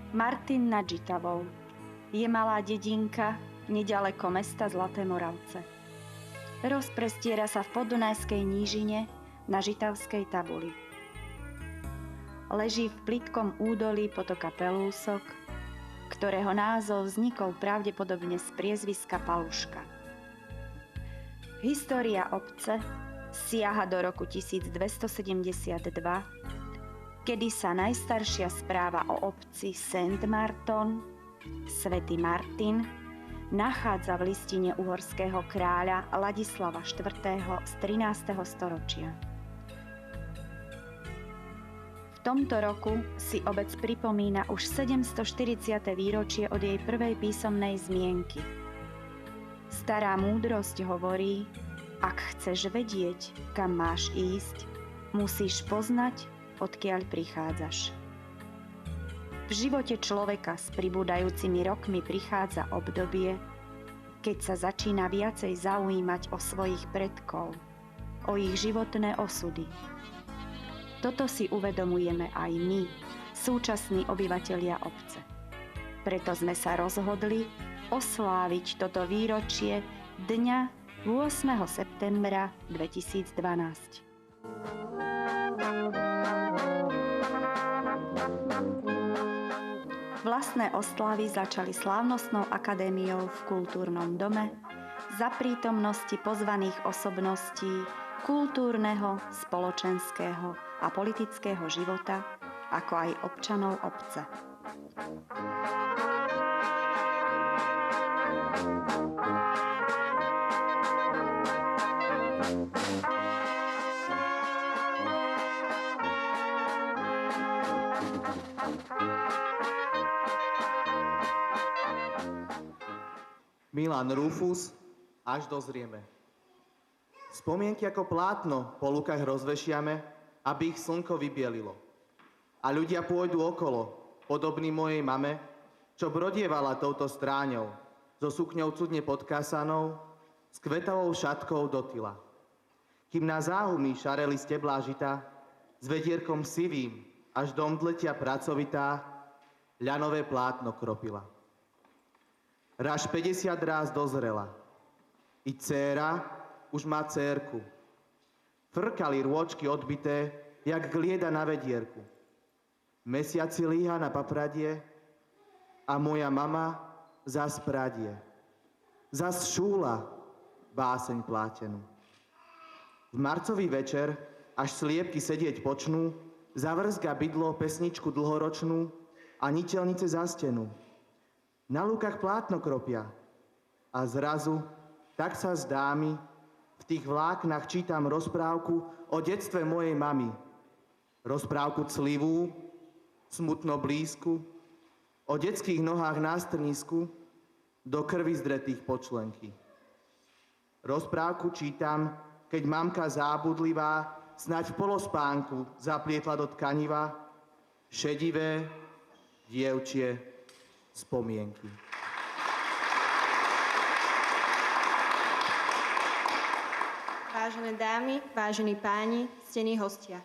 Martin nad Žitavou je malá dedinka nedaleko mesta Zlaté Moravce. Rozprestiera sa v Podunajskej nížine na Žitavskej tabuli. Leží v plitkom údolí potoka Pelúsok, ktorého názov vznikol pravdepodobne z priezviska Paluška. História obce siaha do roku 1272, kedy sa najstaršia správa o obci Saint-Martin, Svätý Martin, nachádza v listine uhorského kráľa Ladislava IV. Z 13. storočia. V tomto roku si obec pripomína už 740. výročie od jej prvej písomnej zmienky. Stará múdrosť hovorí, ak chceš vedieť, kam máš ísť, musíš poznať, odkiaľ prichádzaš. V živote človeka s pribúdajúcimi rokmi prichádza obdobie, keď sa začína viacej zaujímať o svojich predkov, o ich životné osudy. Toto si uvedomujeme aj my, súčasní obyvatelia obce. Preto sme sa rozhodli osláviť toto výročie dňa 8. septembra 2012. Vlastné oslavy začali slávnostnou akadémiou v Kultúrnom dome za prítomnosti pozvaných osobností kultúrneho, spoločenského a politického života, ako aj občanov obce. Milan Rufus, Až dozrieme. Spomienky ako plátno po lukách rozvešiame, aby ich slnko vybielilo. A ľudia pôjdu okolo, podobní mojej mame, čo brodievala touto stráňou, so sukňou cudne podkásanou, s kvetavou šatkou do tyla. Kým na záhumy šareli steblá žita, s vedierkom sivým, až do mdletia pracovitá, ľanové plátno kropila. Raž 50 ráz dozrela. I dcéra už má dcérku. Frkali rôčky odbité, jak glieda na vedierku. Mesiaci líha na papradie a moja mama zas pradie. Zas šúla báseň plátenú. V marcový večer, až sliepky sedieť počnú, zavrzga bydlo pesničku dlhoročnú a niteľnice za stenu. Na lúkach plátno kropia a zrazu, tak sa zdá mi, v tých vláknach čítam rozprávku o detstve mojej mamy. Rozprávku clivú, smutno blízku, o detských nohách na strnisku, do krvi zdretých počlenky. Rozprávku čítam, keď mamka zábudlivá snáď v polospánku zaplietla do tkaniva šedivé dievčie spomienky. Vážené dámy, vážení páni, ctení hostia.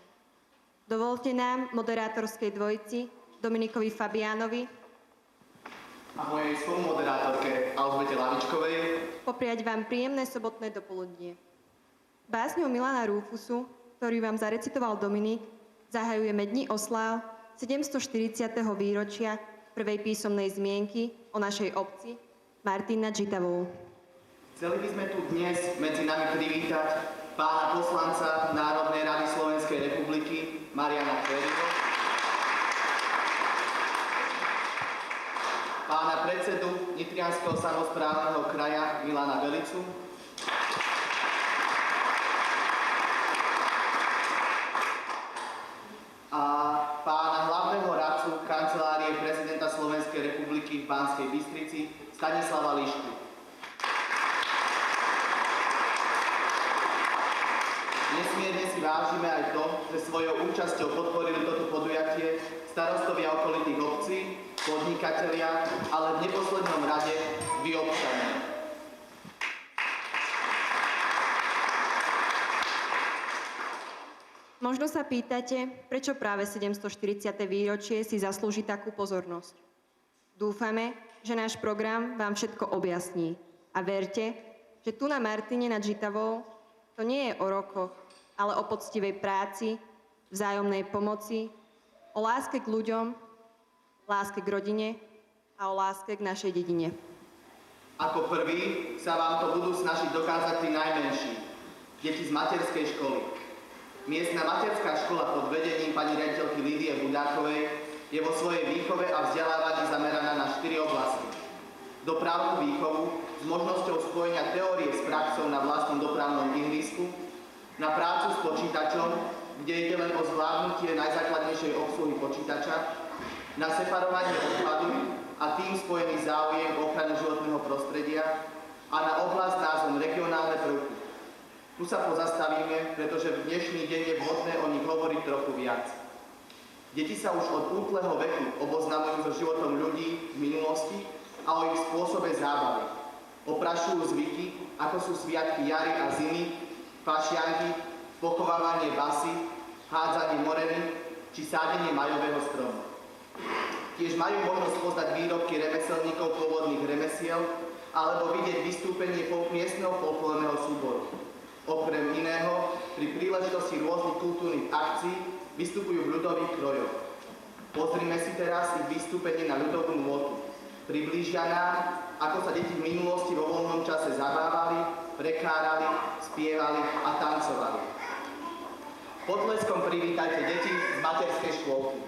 Dovolte nám, moderátorskej dvojici, Dominikovi Fabiánovi A mojej spolumoderátorke Alžbete Lavičkovej popriať vám príjemné sobotné dopoludnie. Básňou Milana Rufusu, ktorý vám zarecitoval Dominik, zahajujeme dni osláv 740. výročia prvej písomnej zmienky o našej obci Martin nad Žitavou. chceli by sme tu dnes medzi nami privítať pána poslanca Národnej rady Slovenskej republiky Mariana Feriho, pána predsedu Nitrianskeho samosprávneho kraja Milana Belicu, a pána hlavného radcu kancelárie prezidenta Slovenskej republiky v Banskej Bystrici Stanislava Lišku. Nesmierne si vážime aj to, že svojou účasťou podporili toto podujatie starostovia okolitých obcí, podnikatelia, ale v neposlednom rade vy občania. Možno sa pýtate, prečo práve 740. výročie si zaslúži takú pozornosť. Dúfame, že náš program vám všetko objasní. A verte, že tu na Martine nad Žitavou to nie je o rokoch, ale o poctivej práci, vzájomnej pomoci, o láske k ľuďom, láske k rodine a o láske k našej dedine. Ako prvý sa vám to budú snažiť dokázať tí najmenší, deti z materskej školy. Miestna materská škola pod vedením pani riaditeľky Lídie Budákovej je vo svojej výchove a vzdelávaní zameraná na 4 oblasti. Dopravnú výchovu s možnosťou spojenia teórie s praxou na vlastnom dopravnom ihrisku, na prácu s počítačom, kde ide len o zvládnutie najzákladnejšej obsluhy počítača, na separovanie odpadu a tým spojený záujem o ochranu životného prostredia a na oblasť názvom regionálne prvky. Tu sa pozastavíme, pretože v dnešný deň je vhodné o nich hovoriť trochu viac. Deti sa už od útleho veku oboznamujú so životom ľudí v minulosti a o ich spôsobe zábavy. Oprašujú zvyky, ako sú sviatky jary a zimy, fašianky, pochovávanie basy, hádzanie moreny či sádenie majového stromu. Tiež majú možnosť poznať výrobky remeselníkov pôvodných remesiel alebo vidieť vystúpenie miestneho folklórneho súboru. Okrem iného, pri príležitosti rôznych kultúrnych akcií vystupujú v ľudových krojoch. Pozrime si teraz ich vystúpenie na ľudovú nôtu. Priblížia nám, ako sa deti v minulosti vo voľnom čase zabávali, prekárali, spievali a tancovali. Potleskom privítajte deti z materskej škôlky.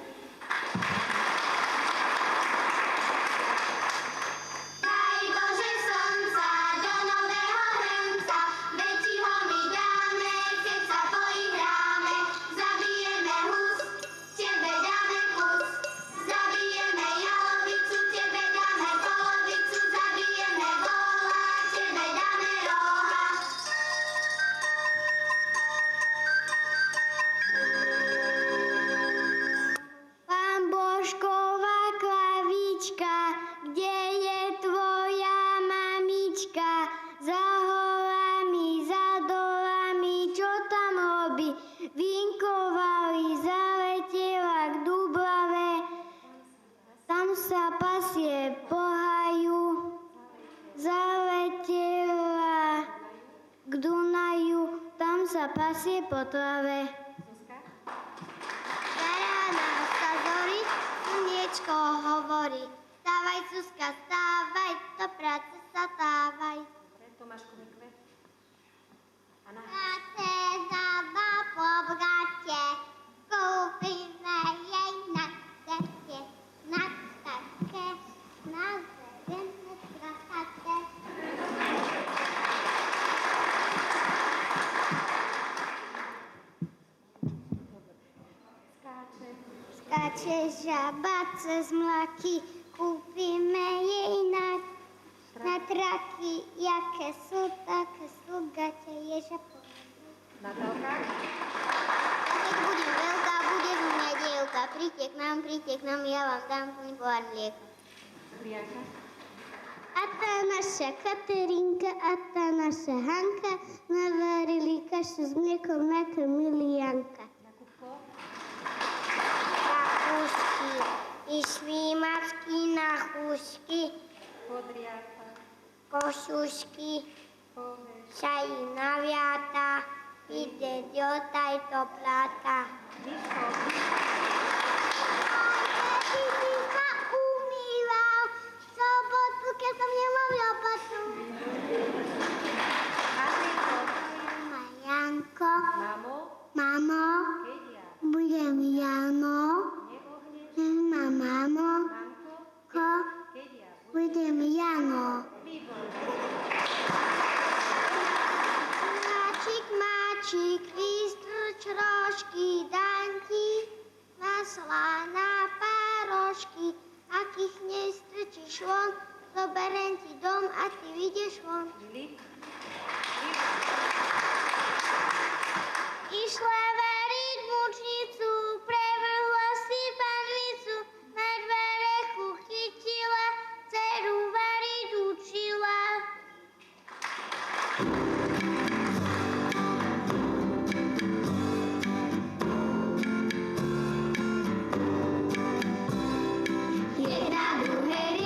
Pasie po trave. Zarána sa zorí, slniečko hovorí. Stávaj, Zuzka, stávaj, do práce sa távaj. Práce dáva po brate, kúpime jej na ceste, na také, na zelené tracate. Skáče žaba cez mlaky, kúpime jej na traky, jaké sú, také sú, gate ježa po. Natálka? Keď budem veľká, bude z mňa dievka. Príďte k nám, ja vám dám plný pohár mlieka. Prianka? A tá naša Katerinka, a tá naša Hanka navarili kašu s mliekom, nakrmili Janka. Jakubko? Rakúšky, išli mačky na chúšky, Podriata? košušky, Povež? šají na viata, ide ďotaj to pláta. Miško? Ty sa umýval, v sobotu, keď som nemal robotu. Andrejko? Janko, Mamo? mamo, Kedia? budem Jano, Neohneš? na mamo, Mamko? Kedia? budem Jano. Výborné. Máčik, vystrč rožky, dám ti masla na párošky. Ak ich nestrčíš von, zoberiem ti dom a ty vyjdeš von. Filip? Išla variť mučnicu, prevrhla si panvicu, na dverechu chytila, dceru variť učila. Jedna druhej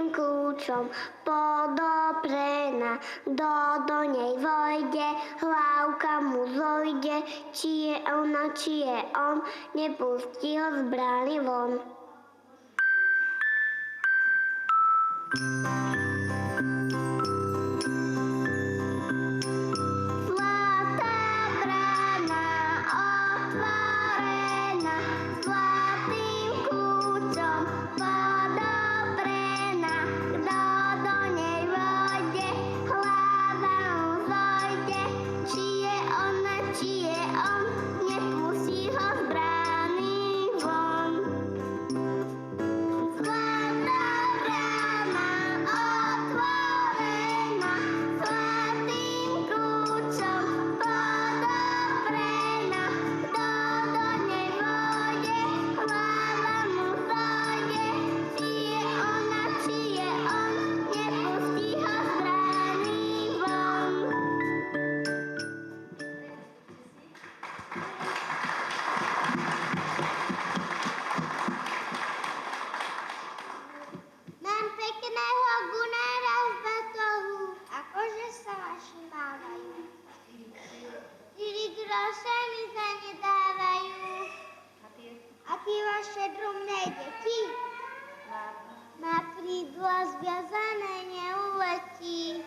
zlatým kľúčom podoprená. Do nej vojde, hlavka mu zojde, či je ona, či je on, nepustí ho z brány von. Zlatá brána otvorená, zlatým kľúčom podoprená. Kto do nej vojde, hlava mu zojde, či je ona, či je on, nepustí ho z brány von. Zlatá brána otvorená, zlatým kľúčom podoprená. Kto do nej vojde, hlava mu zojde, či je ona, či je on, nepustí ho z brány von. Mám pekného gunára v batohu, akože sa vaši mávajú. 4 groše mi za ne dávajú. A ty vaše drobné deti? Má krídla zviazané, neuletí.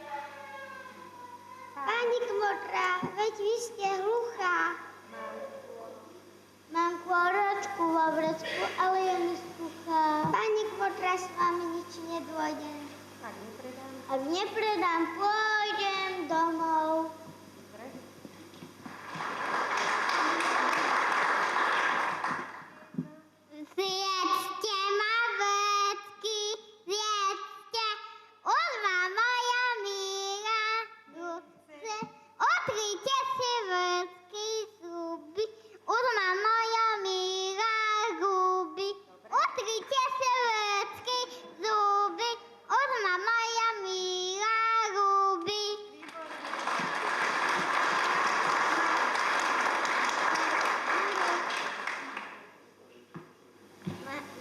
Pani Kmotra, veď vy ste hluchá. Mám kôročku vo vrecku, ale je mi suchá. Pani Kmotra, s vami nič nedôjdem. Ak nepredám, pôjdem domov. Zjedzte ma vrecky, zjedzte, už ma moja milá chce. Otrite si vrecky zuby, už ma moja milá huby. Otrite si vrecky zuby, už ma moja milá huby.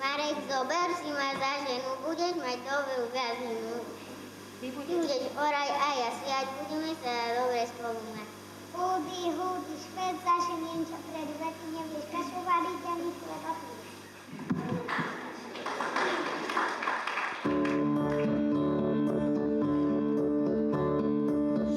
Marek, zober si ma za ženu, budeš mať dobrú gazinu. Ty budeš oraj a ja siať, budeme sa dobre spomínať. Hudy, špec zaženiem ťa pred vety, nevieš kašu variť ani chleba piť.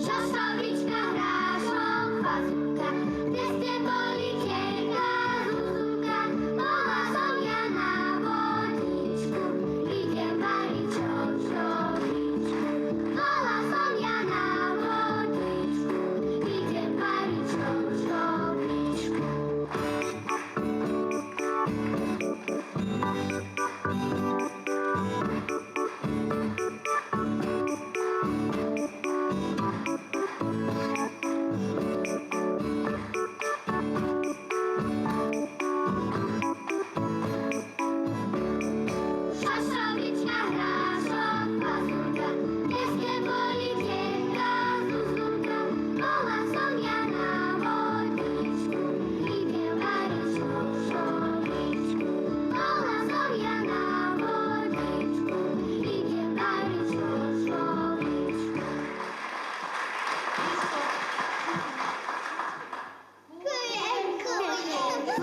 Šošovička, hrášok, fazulka, kde ste boli tieľka, zuzulka, bola som ja na vodičku, idem variť šošovičku. Bola som ja na vodičku, idem variť šošovičku. Šošovička, hrášok, fazulka, kde ste boli tieľka, zuzulka, bola som ja na vodičku, idem variť šošovičku. Bola som ja na vodičku, idem variť šošovičku. Kujem, šošovičku,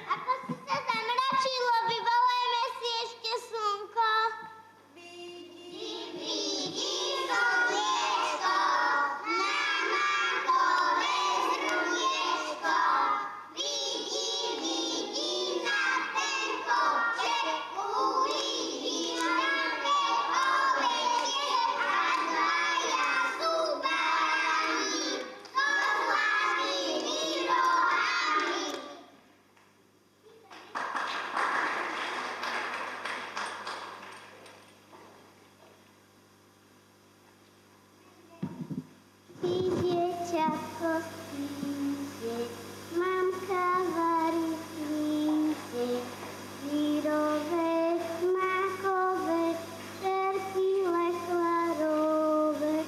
ako si sa zamračilo, vyvolajme si ešte slnko. Vidím slniečko, na makové zrniečko. Vidím na ten kopček, uvidím také ovečie a dvaja sú báni, so zlatými rohami. Ty dieťatko spíte, mamka varí slínce, syrové, smakové, čerstvé, klarové,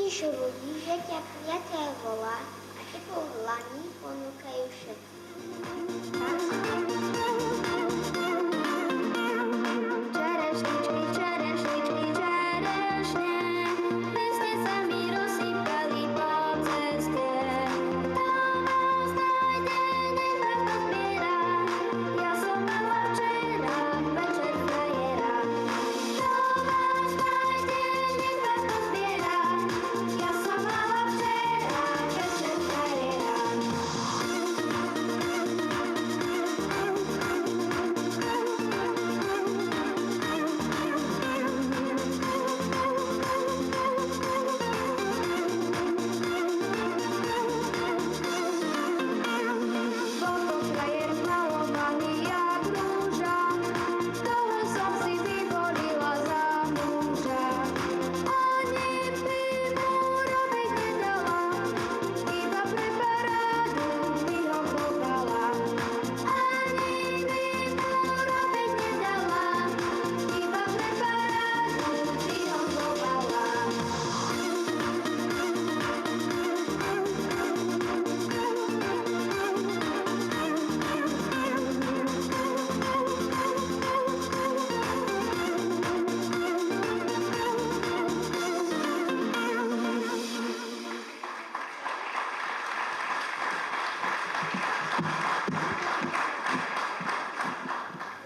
Vidíš ľudí, že ťa priateľ volá a tebou dlaní ponúkajú všetko. Čerešničky, čerešničky, čerešne, písne sa mi rozsýpali po ceste. Kto vás nájde, nech vás pozbiera, ja som mala včera večer frajera. Kto vás nájde, nech vás pozbiera, ja som mala včera večer frajera. Bol to frajer malovaný jak rúža, toho som si vyvolila za muža. Ani by mu robiť nedala, iba pre parádu vyhovovala. Ani by mu robiť nedala, iba pre parádu vyhovovala.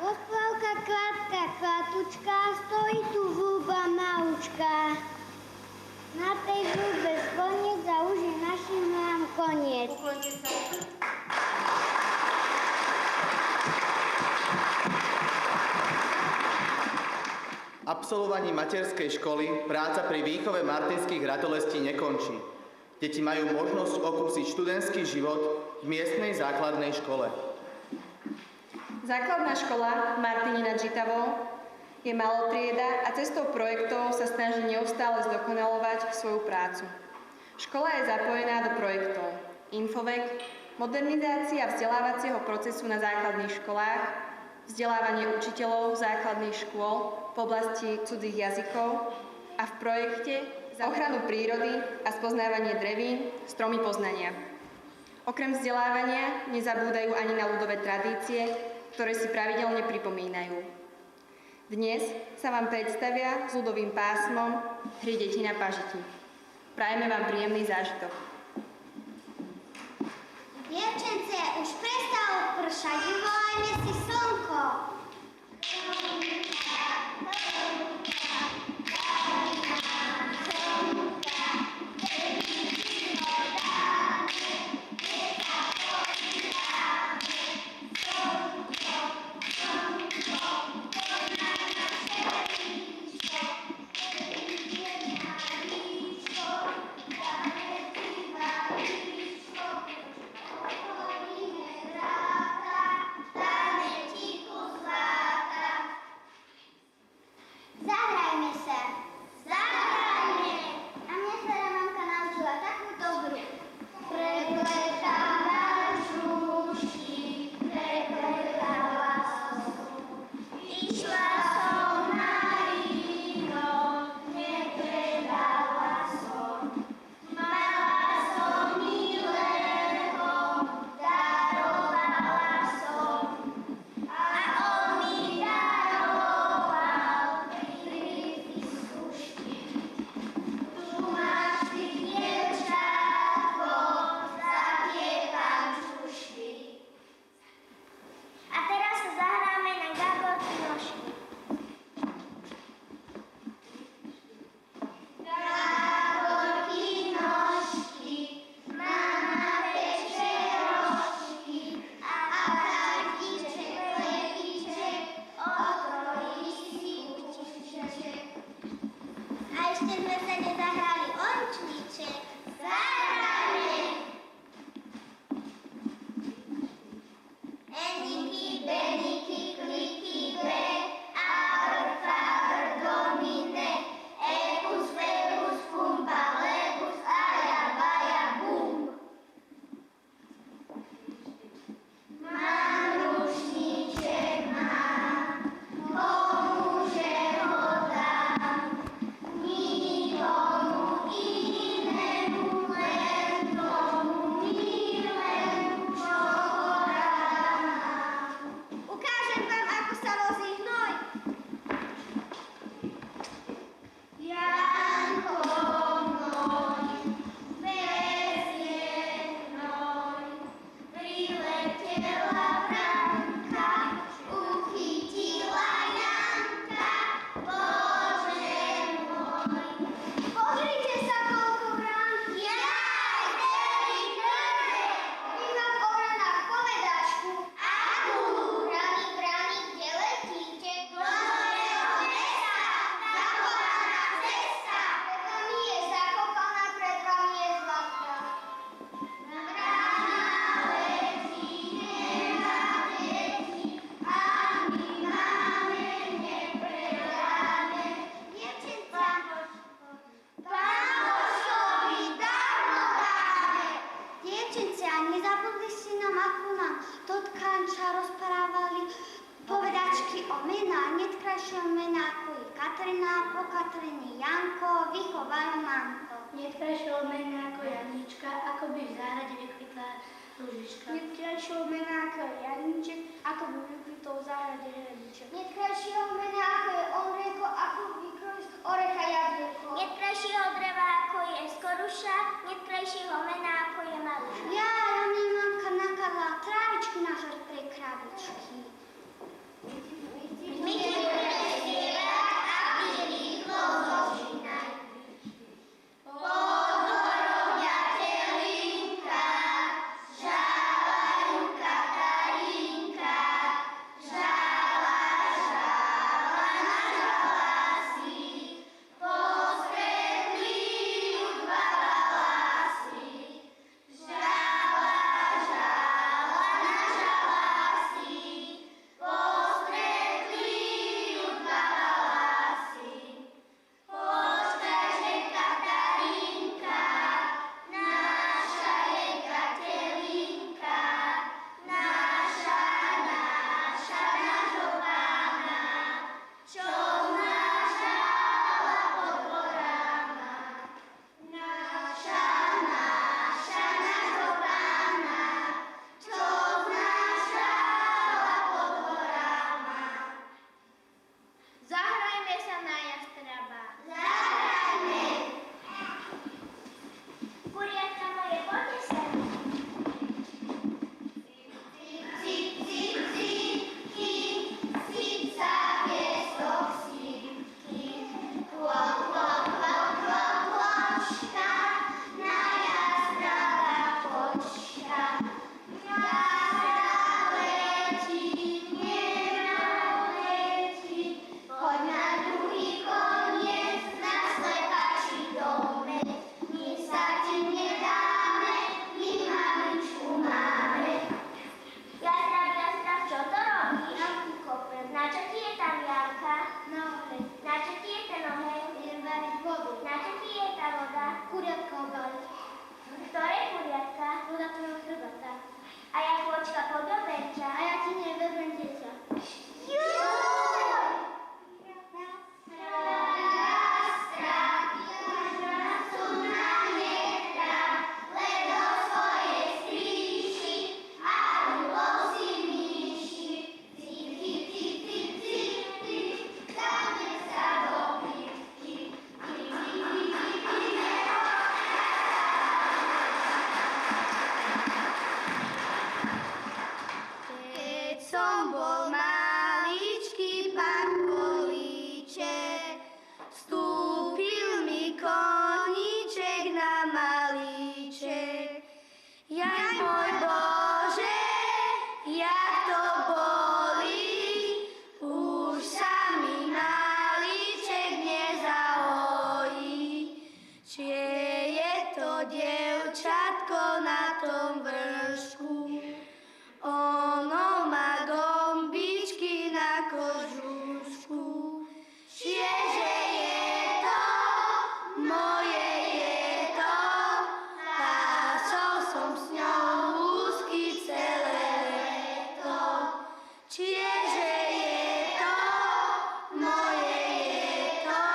Oslavka, klatka, klatučka, stojí tu húba maučka. Na tej húbe zvoniec a už je našim nám koniec. Absolvovaním materskej školy práca pri výchove martinských ratolestí nekončí. Deti majú možnosť okúsiť študentský život v miestnej základnej škole. Základná škola Martiny nad Žitavou je malotrieda a cestou projektov sa snaží neustále zdokonalovať svoju prácu. Škola je zapojená do projektov Infovek, modernizácia vzdelávacieho procesu na základných školách, vzdelávanie učiteľov základných škôl v oblasti cudzích jazykov a v projekte za ochranu prírody a spoznávanie drevín, stromy poznania. Okrem vzdelávania nezabúdajú ani na ľudové tradície, ktoré si pravidelne pripomínajú. Dnes sa vám predstavia s ľudovým pásmom Hry deti na pažiti. Prajeme vám príjemný zážitok. Dievčence, už prestalo pršať, vyvolajme si slnko. ako nám totkanča rozprávali povedačky o mená, netkrajšieho mena ako je Katrina, po Katrine Janko, vychovajú mamko. Netkrajšieho mena ako Janička, ako by v záhrade vykvitla ružička. Netkrajšieho mena ako je Janíček, ako by vykvitol v záhrade Janíček. Netkrajšieho mena ako je Olrejko, ako vykrojí z orecha jablko. Netkrajšieho dreva ako je skoruša, netkrajšieho mena ako je maruša. Ja mi mamka nakladla trávičky na žoť pre kravičky. My ti budeme spievať a ty rýchlo začínaj. Podorodia telinka, žávajú Katarínka, žáva, žáva, nažala si, postretli ju dva valásy. Žáva, žáva, nažala si, postretli ju dva valásy. Počkaj, že Katarínka, naša je Katelínka, naša nášho pána, čo znášala pod horama. Naša nášho pána, čo znášala pod horama. Zahrajme sa na jastraba. Zahrajme. Kuriatka moje, poďte sem. Cip, cip, cipky, cica piesok slipky. Klop, klop, klop, klop, kločka, na jastraba počka. Jastrab letí, nemá letí, poď na druhý koniec, na slepačí domek. My sa ti nedáme, my mamičku máme. Jastrab, čo to robíš? Jamku kopem, Na čo ti je tá vianka? nohe, Na čo ti je ten oheň? idem variť vodu. Na čo ti je tá voda? Kuriatka obaliť, Ktoré kuriatka? voda tvojho chrbata. A ja kôčka podobenča. A ja ti neverím dieťa. Keď som bol maličký pán Kolíček, vstúpil mi koníček na malíček. Jaj môj Bože, jak to bolí, už sa mi malíček nezahojí. Čie je to dievčatko na tom vršku? Ono má gombičky na kožušku. Čieže je to, moje je to, pásol som s ňou úzky celé leto. Čieže je to, moje je to,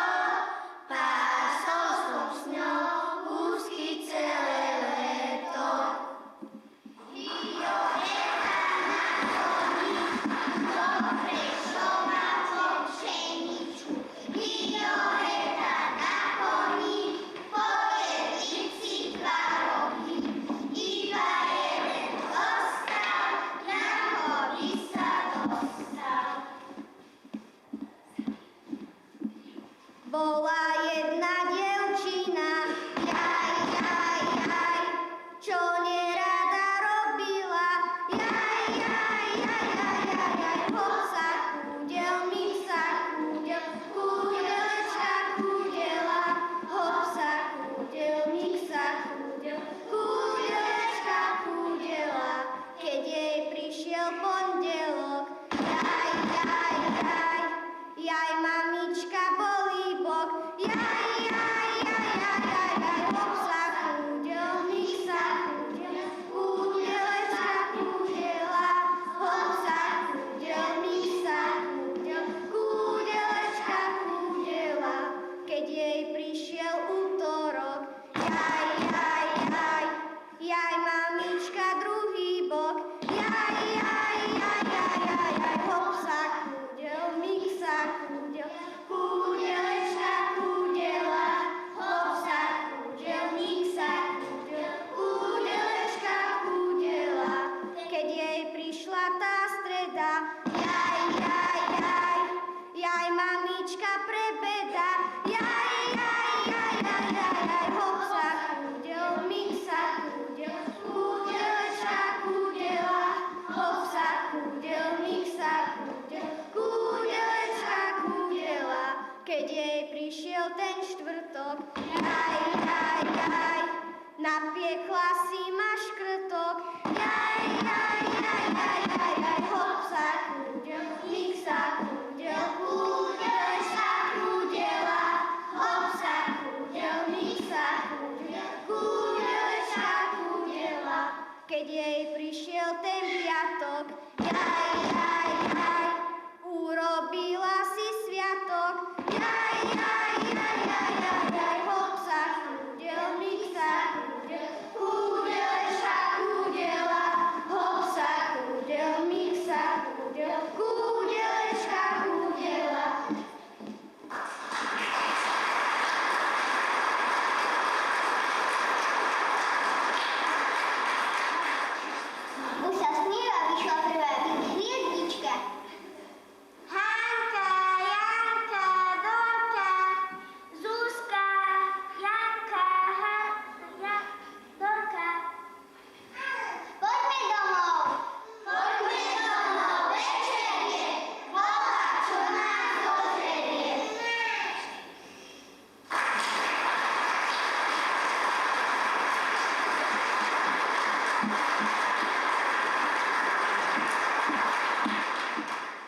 pásol som s ňou úzky celé leto. Violeta,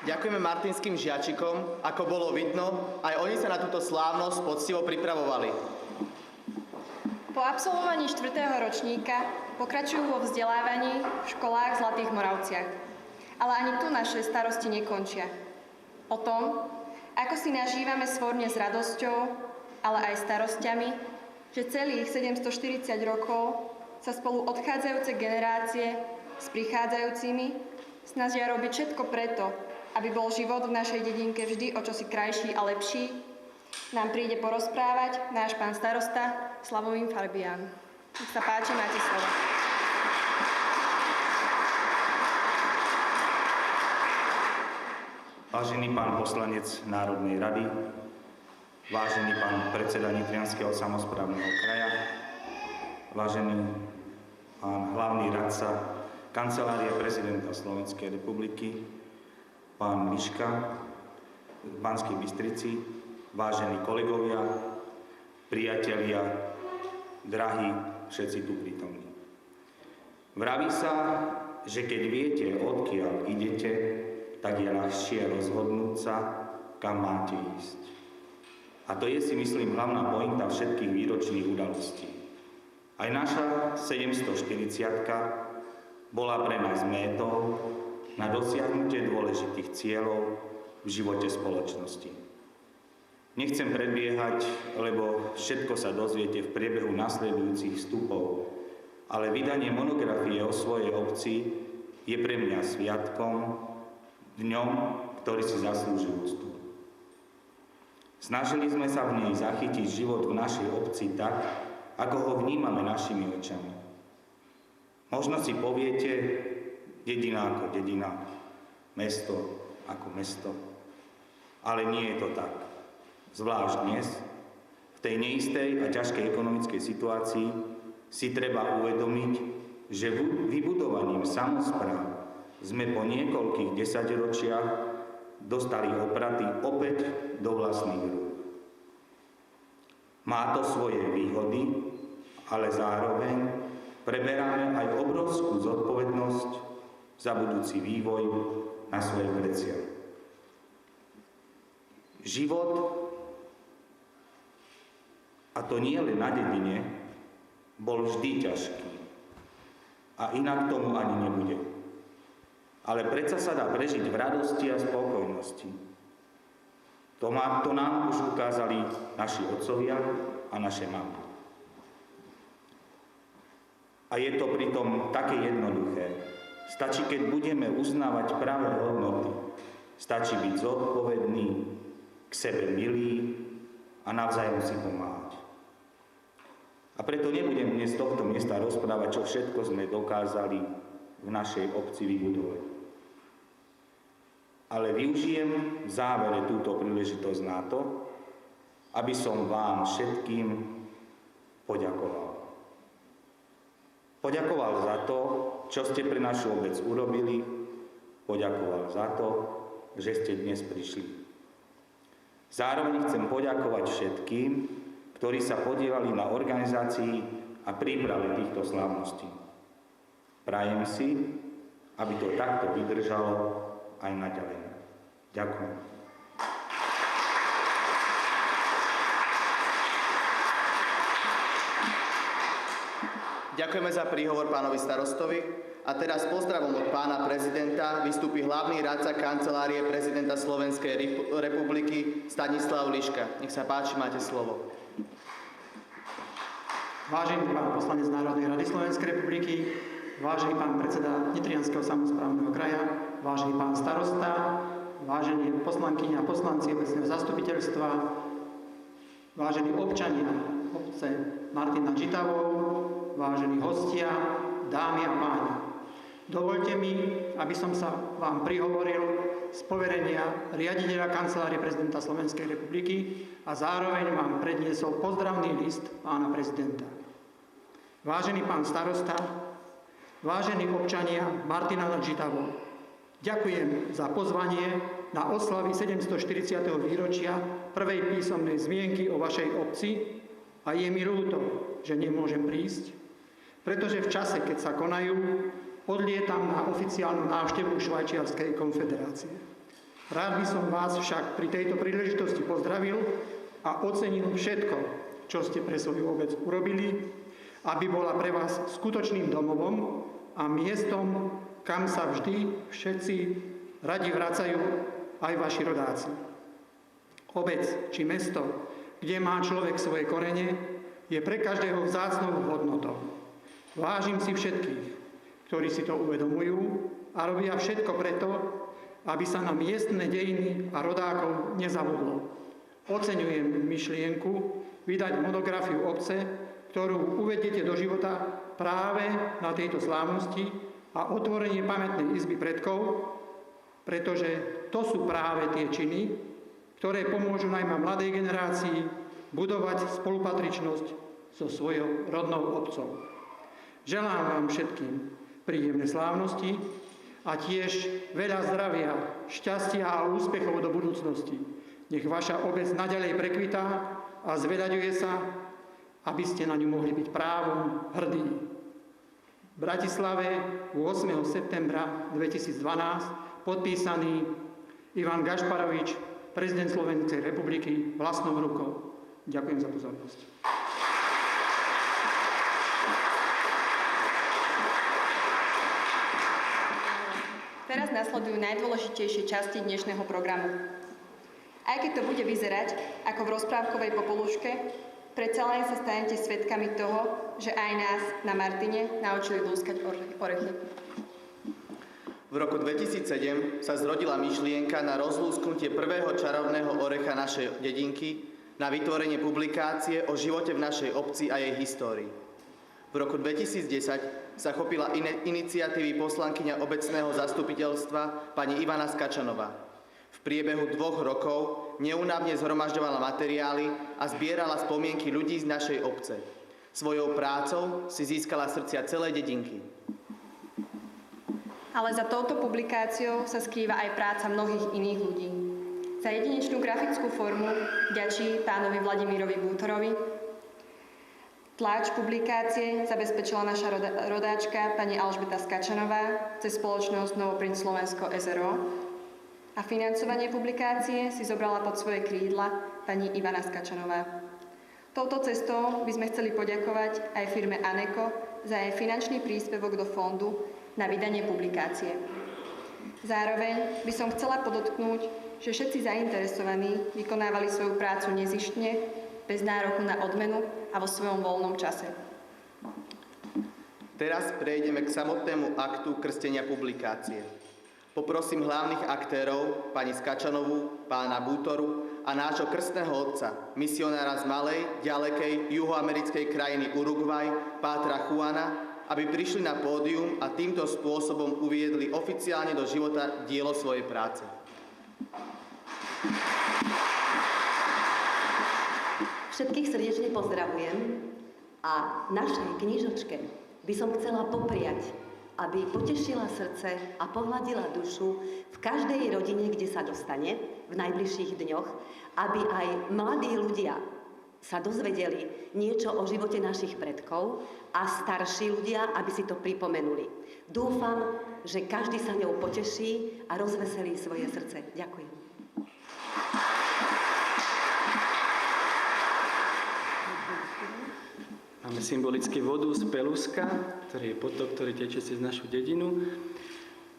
Ďakujeme martinským žiačikom, ako bolo vidno, aj oni sa na túto slávnosť poctivo pripravovali. Po absolvovaní 4. ročníka pokračujú vo vzdelávaní v školách v Zlatých Moravciach. Ale ani tu naše starosti nekončia. O tom, ako si nažívame svorne s radosťou, ale aj starosťami, že celých 740 rokov sa spolu odchádzajúce generácie s prichádzajúcimi snažia robiť všetko preto, aby bol život v našej dedinke vždy o čosi krajší a lepší, nám príde porozprávať náš pán starosta Slavomír Farbián. Nech sa páči, máte slovo. Vážený pán poslanec Národnej rady, vážený pán predseda Nitrianskeho samosprávneho kraja, vážený pán hlavný radca Kancelárie prezidenta Slovenskej republiky, pán Miška v Banskej Bystrici, vážení kolegovia, priatelia, drahí všetci tu prítomní. Vraví sa, že keď viete, odkiaľ idete, tak je ľahšie rozhodnúť sa, kam máte ísť. A to je, si myslím, hlavná pointa všetkých výročných udalostí. Aj naša 740 bola pre nás métou na dosiahnutie dôležitých cieľov v živote spoločnosti. Nechcem predbiehať, lebo všetko sa dozviete v priebehu nasledujúcich vstupov, ale vydanie monografie o svojej obci je pre mňa sviatkom, dňom, ktorý si zaslúži úctu. Snažili sme sa v nej zachytiť život v našej obci tak, ako ho vnímame našimi očami. Možno si poviete, dedina ako dedina, mesto ako mesto, ale nie je to tak. Zvlášť dnes, v tej neistej a ťažkej ekonomickej situácii, si treba uvedomiť, že vybudovaním samospráv sme po niekoľkých desaťročiach dostali opraty opäť do vlastných rúk. Má to svoje výhody, ale zároveň preberáme aj obrovskú zodpovednosť za budúci vývoj na svoje pleciach. Život, a to nie len na dedine, bol vždy ťažký. A inak tomu ani nebude. Ale predsa sa dá prežiť v radosti a spokojnosti. To nám už ukázali naši otcovia a naše mamy. A je to pritom také jednoduché. Stačí, keď budeme uznávať pravé hodnoty. Stačí byť zodpovedný, k sebe milý a navzájom si pomáhať. A preto nebudem dnes z tohto miesta rozprávať, čo všetko sme dokázali v našej obci vybudovať. Ale využijem v závere túto príležitosť na to, aby som vám všetkým poďakoval. Poďakoval za to, čo ste pre našu obec urobili, poďakoval za to, že ste dnes prišli. Zároveň chcem poďakovať všetkým, ktorí sa podielali na organizácii a príprave týchto slávností. Prajem si, aby to takto vydržalo aj naďalej. Ďakujem. Ďakujeme za príhovor pánovi starostovi a teraz pozdravom od pána prezidenta vystúpi hlavný radca Kancelárie prezidenta Slovenskej republiky Stanislav Liška. Nech sa páči, máte slovo. Vážený pán poslanec Národnej rady Slovenskej republiky, vážený pán predseda Nitrianskeho samosprávneho kraja, vážený pán starosta, vážení poslankyne a poslanci obecného zastupiteľstva, vážení občania obce Martina Žitavov, vážení hostia, dámy a páni. Dovoľte mi, aby som sa vám prihovoril z poverenia riaditeľa Kancelárie prezidenta Slovenskej republiky a zároveň vám predniesol pozdravný list pána prezidenta. Vážený pán starosta, vážení občania Martina nad Žitavou, ďakujem za pozvanie na oslavy 740. výročia prvej písomnej zmienky o vašej obci a je mi ľúto, že nemôžem prísť, pretože v čase, keď sa konajú, odlietam na oficiálnu návštevu Švajčiarskej konfederácie. Rád by som vás však pri tejto príležitosti pozdravil a ocenil všetko, čo ste pre svoju obec urobili, aby bola pre vás skutočným domovom a miestom, kam sa vždy všetci radi vracajú, aj vaši rodáci. Obec či mesto, kde má človek svoje korene, je pre každého vzácnou hodnotou. Vážim si všetkých, ktorí si to uvedomujú a robia všetko preto, aby sa na miestne dejiny a rodákov nezabudlo. Oceňujem myšlienku vydať monografiu obce, ktorú uvediete do života práve na tejto slávnosti a otvorenie pamätnej izby predkov, pretože to sú práve tie činy, ktoré pomôžu najmä mladej generácii budovať spolupatričnosť so svojou rodnou obcou. Želám vám všetkým príjemné slávnosti a tiež veľa zdravia, šťastia a úspechov do budúcnosti. Nech vaša obec naďalej prekvitá a zveľaďuje sa, aby ste na ňu mohli byť právom hrdí. V Bratislave 8. septembra 2012 podpísaný Ivan Gašparovič, prezident Slovenskej republiky, vlastnou rukou. Ďakujem za pozornosť. Teraz nasledujú najdôležitejšie časti dnešného programu. Aj keď to bude vyzerať ako v rozprávkovej popoluške, predsa len sa stanete svedkami toho, že aj nás na Martine naučili lúskať orechy. V roku 2007 sa zrodila myšlienka na rozlúsknutie prvého čarovného orecha našej dedinky, na vytvorenie publikácie o živote v našej obci a jej histórii. V roku 2010 sa chopila iniciatívy poslankyňa obecného zastupiteľstva pani Ivana Skačanová. V priebehu 2 rokov neúnavne zhromažďovala materiály a zbierala spomienky ľudí z našej obce. Svojou prácou si získala srdcia celej dedinky. Ale za touto publikáciou sa skrýva aj práca mnohých iných ľudí. Za jedinečnú grafickú formu vďačí pánovi Vladimírovi Bútorovi. Tlač publikácie zabezpečila naša rodáčka pani Alžbeta Skačanová cez spoločnosť Novoprint Slovensko SRO a financovanie publikácie si zobrala pod svoje krídla pani Ivana Skačanová. Touto cestou by sme chceli poďakovať aj firme Aneko za jej finančný príspevok do fondu na vydanie publikácie. Zároveň by som chcela podotknúť, že všetci zainteresovaní vykonávali svoju prácu nezištne, bez nároku na odmenu a vo svojom voľnom čase. Teraz prejdeme k samotnému aktu krstenia publikácie. Poprosím hlavných aktérov, pani Skačanovú, pána Bútoru a nášho krstného otca, misionára z malej, ďalekej juhoamerickej krajiny Uruguay, pátra Juana, aby prišli na pódium a týmto spôsobom uviedli oficiálne do života dielo svojej práce. Všetkých srdečne pozdravujem a našej knižočke by som chcela popriať, aby potešila srdce a pohľadila dušu v každej rodine, kde sa dostane v najbližších dňoch, aby aj mladí ľudia sa dozvedeli niečo o živote našich predkov a starší ľudia, aby si to pripomenuli. Dúfam, že každý sa ňou poteší a rozveselí svoje srdce. Ďakujem. Máme symbolicky vodu z Peluska, ktorý je potok, ktorý tečie cez našu dedinu.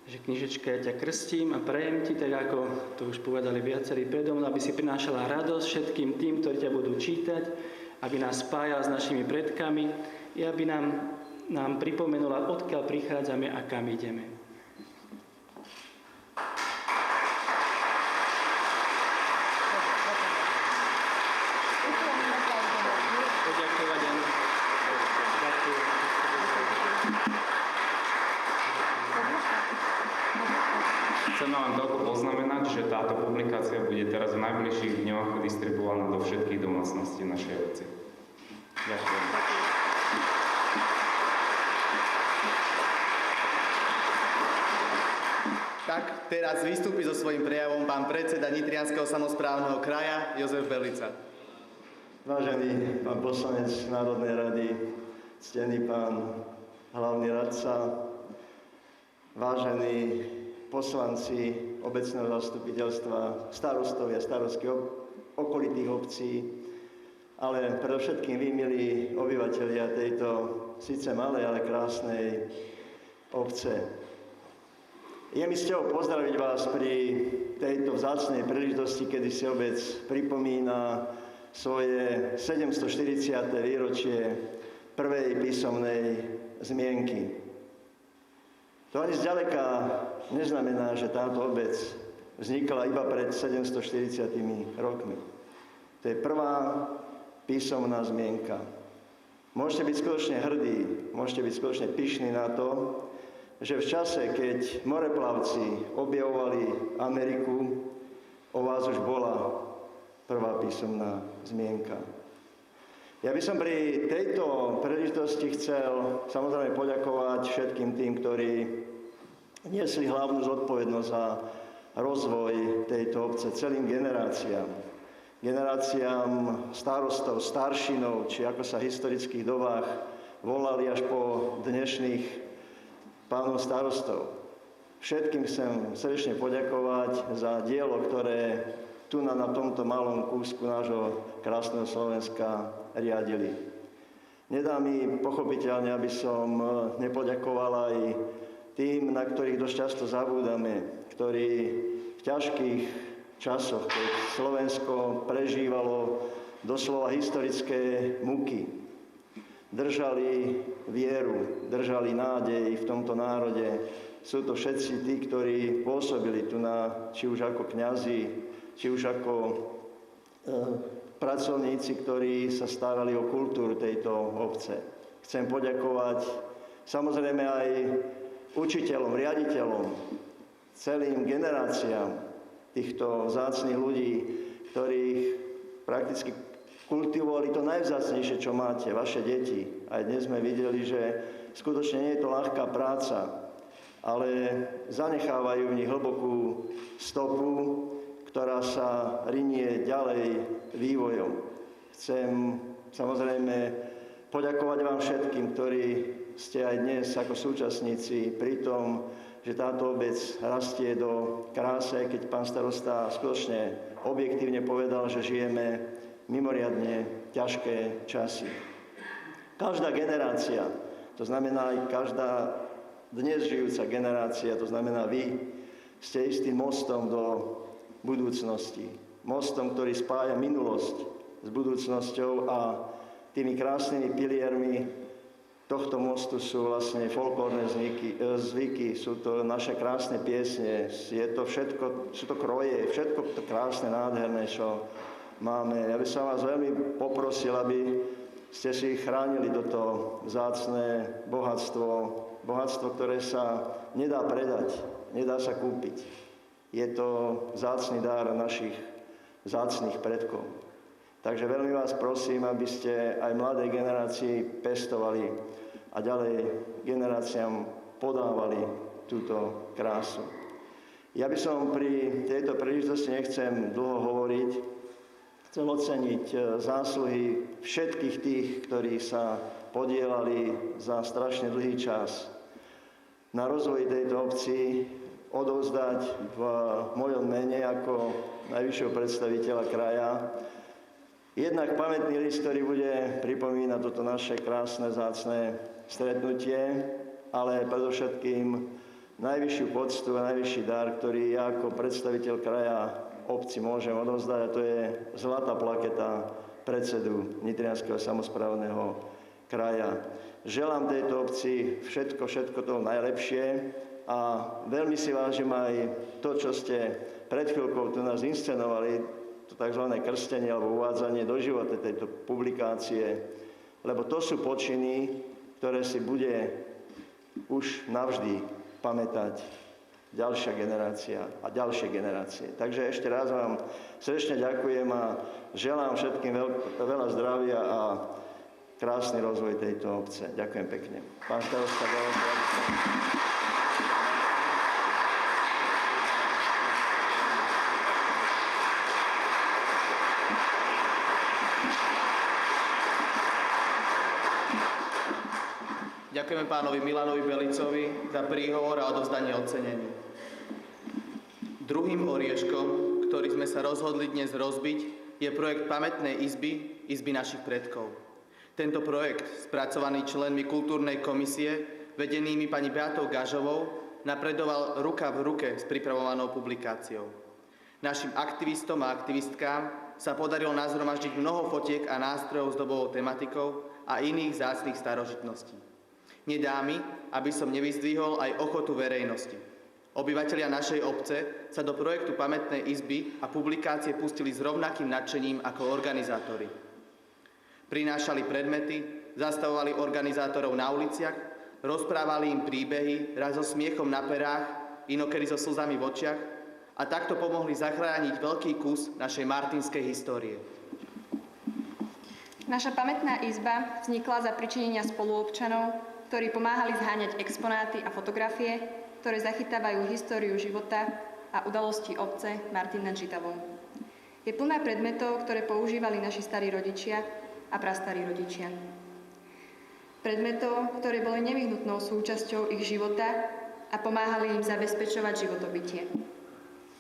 Že knižečka, ja ťa krstím a prajem ti, tak ako to už povedali viacerí predo mnou, aby si prinášala radosť všetkým tým, ktorí ťa budú čítať, aby nás spájal s našimi predkami i aby nám pripomenula, odkiaľ prichádzame a kam ideme. Chcem vám toľko poznamenať, že táto publikácia bude teraz v najbližších dňoch distribuovaná do všetkých domácností našej obci. Ďakujem. Tak, teraz vystúpi so svojím prejavom pán predseda Nitrianskeho samosprávneho kraja Jozef Belica. Vážený pán poslanec Národnej rady, ctený pán hlavný radca, vážení poslanci obecného zastupiteľstva, starostovia, starostky okolitých obcí, ale predovšetkým vy, milí obyvatelia tejto síce malej, ale krásnej obce. Je mi cťou pozdraviť vás pri tejto vzácnej príležitosti, kedy si obec pripomína svoje 740. výročie prvej písomnej zmienky. To ani zďaleka neznamená, že táto obec vznikla iba pred 740 rokmi. To je prvá písomná zmienka. Môžete byť skutočne hrdí, môžete byť skutočne pyšní na to, že v čase, keď moreplavci objavovali Ameriku, o vás už bola prvá písomná zmienka. Ja by som pri tejto príležitosti chcel samozrejme poďakovať všetkým tým, ktorí niesli hlavnú zodpovednosť za rozvoj tejto obce, celým generáciám. Generáciám starostov, staršinov, či ako sa v historických dobách volali až po dnešných pánov starostov. Všetkým chcem srdečne poďakovať za dielo, ktoré tu na tomto malom kúsku nášho krásneho Slovenska riadili. Nedá mi pochopiteľne, aby som nepoďakoval aj tým, na ktorých dosť často zabúdame, ktorí v ťažkých časoch, keď Slovensko prežívalo doslova historické muky, držali vieru, držali nádej v tomto národe. Sú to všetci tí, ktorí pôsobili tu či už ako kňazi, či už ako pracovníci, ktorí sa starali o kultúru tejto obce. Chcem poďakovať samozrejme aj učiteľom, riaditeľom, celým generáciám týchto vzácnych ľudí, ktorých prakticky kultivovali to najvzácnejšie, čo máte, vaše deti. Aj dnes sme videli, že skutočne nie je to ľahká práca, ale zanechávajú v nich hlbokú stopu, ktorá sa rinie ďalej vývojom. Chcem samozrejme poďakovať vám všetkým, ktorí ste aj dnes ako súčasníci pri tom, že táto obec rastie do krásy, keď pán starosta skutočne objektívne povedal, že žijeme mimoriadne ťažké časy. Každá generácia, to znamená aj každá dnes žijúca generácia, to znamená vy, ste istým mostom do budúcnosti. Mostom, ktorý spája minulosť s budúcnosťou a tými krásnymi piliermi tohto mostu sú vlastne folklórne zvyky, sú to naše krásne piesne, je to všetko, sú to kroje, všetko to krásne, nádherné, čo máme. Ja by som vás veľmi poprosil, aby ste si chránili toto vzácne bohatstvo, ktoré sa nedá predať, nedá sa kúpiť. Je to vzácny dar našich vzácnych predkov. Takže veľmi vás prosím, aby ste aj mladej generácii pestovali a ďalej generáciám podávali túto krásu. Ja by som pri tejto príležitosti, nechcem dlho hovoriť, chcel oceniť zásluhy všetkých tých, ktorí sa podielali za strašne dlhý čas na rozvoji tejto obci, odovzdať v mojom mene ako najvyššieho predstaviteľa kraja jednak pamätný list, ktorý bude pripomínať toto naše krásne, vzácne stretnutie, ale predovšetkým najvyššiu poctu a najvyšší dar, ktorý ja ako predstaviteľ kraja obci môžem odovzdať, a to je zlatá plaketa predsedu Nitrianskeho samosprávneho kraja. Želám tejto obci všetko toho najlepšie a veľmi si vážim aj to, čo ste pred chvíľkou tu nás inscenovali, to tzv. Krstenie alebo uvádzanie do života tejto publikácie, lebo to sú počiny, ktoré si bude už navždy pamätať ďalšia generácia a ďalšie generácie. Takže ešte raz vám srdečne ďakujem a želám všetkým veľa zdravia a krásny rozvoj tejto obce. Ďakujem pekne. Pán starosta, Ďakujeme pánovi Milanovi Belicovi za príhovor a odovzdanie ocenení. Druhým orieškom, ktorý sme sa rozhodli dnes rozbiť, je projekt pamätnej izby, izby našich predkov. Tento projekt, spracovaný členmi kultúrnej komisie, vedenými pani Beatou Gažovou, napredoval ruka v ruke s pripravovanou publikáciou. Našim aktivistom a aktivistkám sa podarilo nazhromaždiť mnoho fotiek a nástrojov s dobovou tematikou a iných vzácnych starožitností. Nedá mi, aby som nevyzdvihol aj ochotu verejnosti. Obyvatelia našej obce sa do projektu pamätnej izby a publikácie pustili s rovnakým nadšením ako organizátori. Prinášali predmety, zastavovali organizátorov na uliciach, rozprávali im príbehy, raz so smiechom na perách, inokedy so slzami v očiach a takto pomohli zachrániť veľký kus našej martinskej histórie. Naša pamätná izba vznikla za pričinenia spoluobčanov, ktorí pomáhali zháňať exponáty a fotografie, ktoré zachytávajú históriu života a udalosti obce Martin nad Žitavou. Je plná predmetov, ktoré používali naši starí rodičia a prastarí rodičia. Predmetov, ktoré boli nevyhnutnou súčasťou ich života a pomáhali im zabezpečovať životobytie.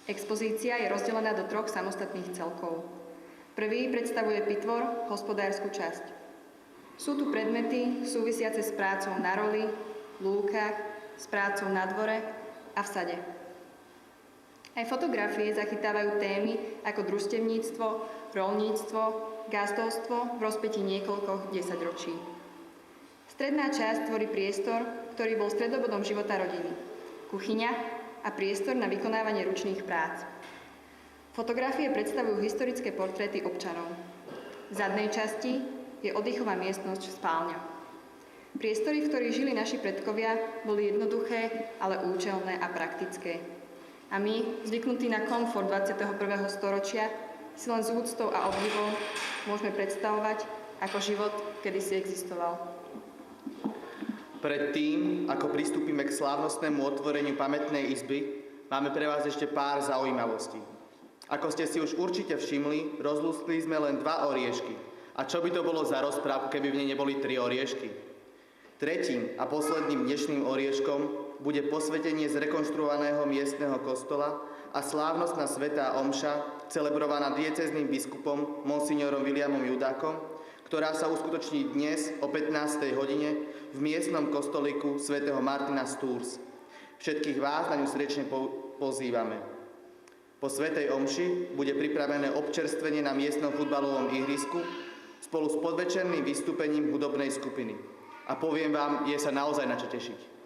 Expozícia je rozdelená do 3 samostatných celkov. Prvý predstavuje pitvor, hospodársku časť. Sú tu predmety súvisiace s prácou na roli, lúkach, s prácou na dvore a v sade. Aj fotografie zachytávajú témy ako družstevníctvo, roľníctvo, gazdovstvo v rozpätí niekoľko desaťročí. Stredná časť tvorí priestor, ktorý bol stredobodom života rodiny. Kuchyňa a priestor na vykonávanie ručných prác. Fotografie predstavujú historické portréty občanov. V zadnej časti je oddychová miestnosť spálňa. Priestory, v ktorých žili naši predkovia, boli jednoduché, ale účelné a praktické. A my, zvyknutí na komfort 21. storočia, si len s úctou a obdivom môžeme predstavovať, ako život kedysi existoval. Predtým, ako pristúpime k slávnostnému otvoreniu pamätnej izby, máme pre vás ešte pár zaujímavostí. Ako ste si už určite všimli, rozlúskli sme len 2 oriešky. A čo by to bolo za rozprávku, keby v nej neboli 3 oriešky? Tretím a posledným dnešným orieškom bude posvetenie zrekonštruovaného miestneho kostola a slávnostná svätá omša, celebrovaná diecézným biskupom monsignorom Williamom Judákom, ktorá sa uskutoční dnes o 15. hodine v miestnom kostolíku svätého Martina z Tours. Všetkých vás na ňu srdečne pozývame. Po svätej omši bude pripravené občerstvenie na miestnom futbalovom ihrisku spolu s podvečerným vystúpením hudobnej skupiny. A poviem vám, je sa naozaj na čo tešiť.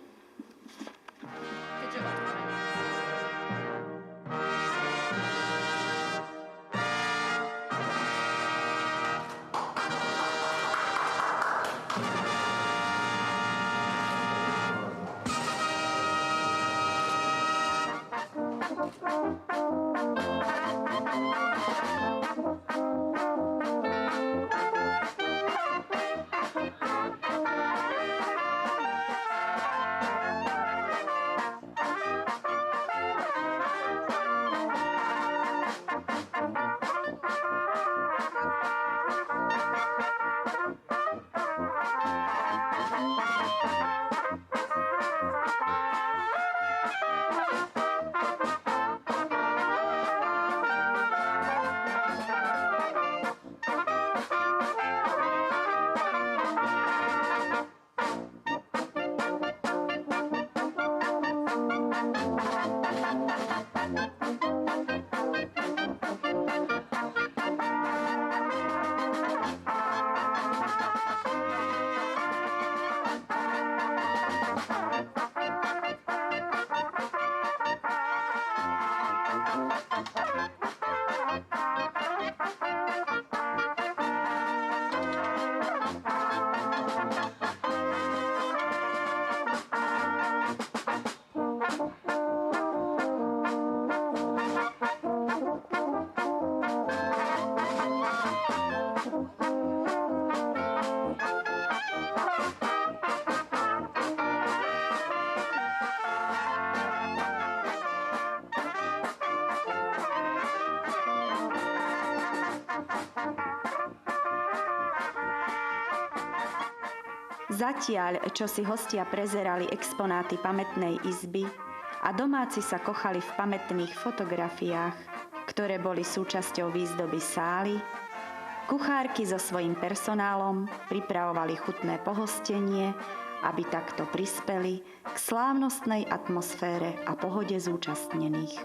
Zatiaľ, čo si hostia prezerali exponáty pamätnej izby a domáci sa kochali v pamätných fotografiách, ktoré boli súčasťou výzdoby sály, kuchárky so svojím personálom pripravovali chutné pohostenie, aby takto prispeli k slávnostnej atmosfére a pohode zúčastnených.